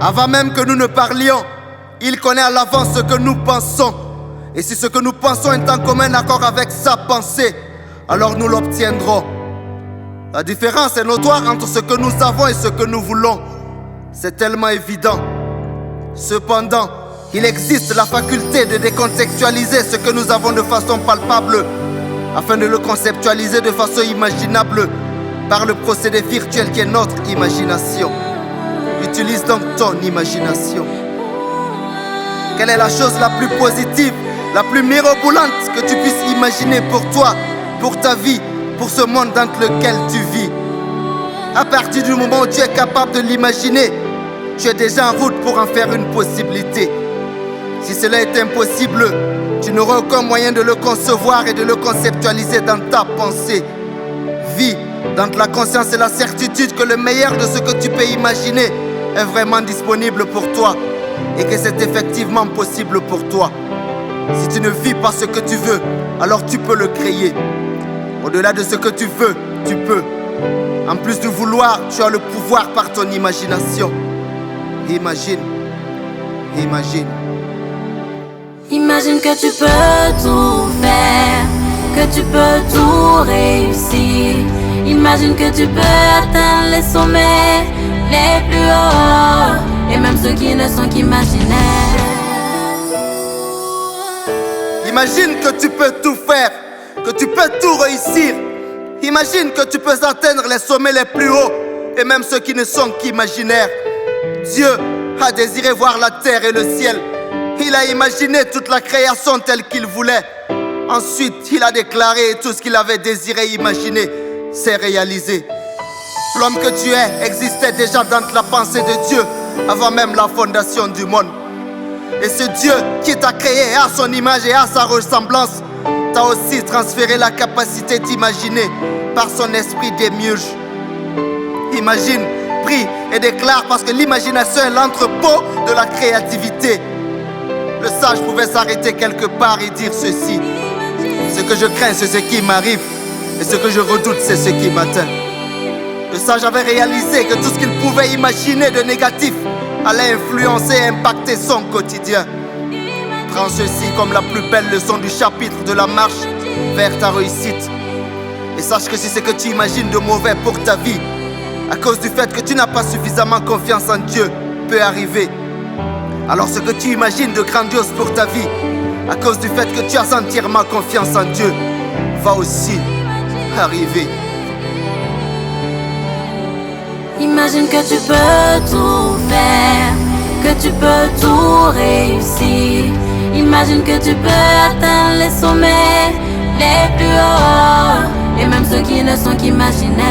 Avant même que nous ne parlions, il connaît à l'avance ce que nous pensons. Et si ce que nous pensons est en commun accord avec sa pensée, alors nous l'obtiendrons. La différence est notoire entre ce que nous avons et ce que nous voulons. C'est tellement évident. Cependant, il existe la faculté de décontextualiser ce que nous avons de façon palpable, afin de le conceptualiser de façon imaginable par le procédé virtuel qui est notre imagination. Utilise donc ton imagination. Quelle est la chose la plus positive, la plus mirobolante que tu puisses imaginer pour toi, pour ta vie, pour ce monde dans lequel tu vis? À partir du moment où tu es capable de l'imaginer, tu es déjà en route pour en faire une possibilité. Si cela est impossible, tu n'auras aucun moyen de le concevoir et de le conceptualiser dans ta pensée. Vis dans la conscience et la certitude que le meilleur de ce que tu peux imaginer est vraiment disponible pour toi et que c'est effectivement possible pour toi. Si tu ne vis pas ce que tu veux, alors tu peux le créer. Au-delà de ce que tu veux, tu peux. En plus de vouloir, tu as le pouvoir par ton imagination. Imagine. Imagine. Imagine que tu peux tout faire, que tu peux tout réussir. Imagine que tu peux atteindre les sommets les plus hauts, et même ceux qui ne sont qu'imaginaires. Imagine que tu peux tout faire, que tu peux tout réussir. Imagine que tu peux atteindre les sommets les plus hauts, et même ceux qui ne sont qu'imaginaires. Dieu a désiré voir la terre et le ciel. Il a imaginé toute la création telle qu'il voulait. Ensuite, il a déclaré tout ce qu'il avait désiré imaginer s'est réalisé. L'homme que tu es existait déjà dans la pensée de Dieu avant même la fondation du monde. Et ce Dieu qui t'a créé à son image et à sa ressemblance t'a aussi transféré la capacité d'imaginer par son esprit démiurge. Imagine, prie et déclare parce que l'imagination est l'entrepôt de la créativité. Le sage pouvait s'arrêter quelque part et dire ceci: ce que je crains, c'est ce qui m'arrive, et ce que je redoute, c'est ce qui m'atteint. Le sage avait réalisé que tout ce qu'il pouvait imaginer de négatif allait influencer et impacter son quotidien. Prends ceci comme la plus belle leçon du chapitre de la marche vers ta réussite. Et sache que si ce que tu imagines de mauvais pour ta vie, à cause du fait que tu n'as pas suffisamment confiance en Dieu, peut arriver, alors ce que tu imagines de grandiose pour ta vie, à cause du fait que tu as entièrement confiance en Dieu, va aussi arriver. Imagine que tu peux tout faire, que tu peux tout réussir. Imagine que tu peux atteindre les sommets les plus hauts, et même ceux qui ne sont qu'imaginaires.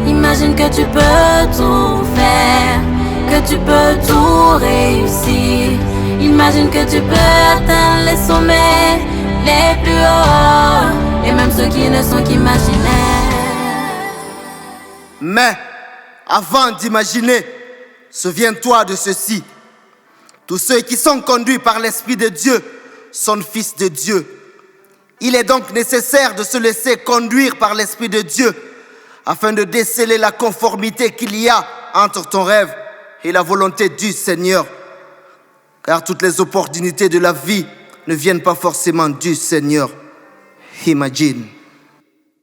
Imagine que tu peux tout faire, que tu peux tout réussir. Imagine que tu peux atteindre les sommets les plus hauts, et même ceux qui ne sont qu'imaginaires. Mais avant d'imaginer, souviens-toi de ceci: tous ceux qui sont conduits par l'Esprit de Dieu sont fils de Dieu. Il est donc nécessaire de se laisser conduire par l'Esprit de Dieu afin de déceler la conformité qu'il y a entre ton rêve et la volonté du Seigneur. Car toutes les opportunités de la vie ne viennent pas forcément du Seigneur. Imagine.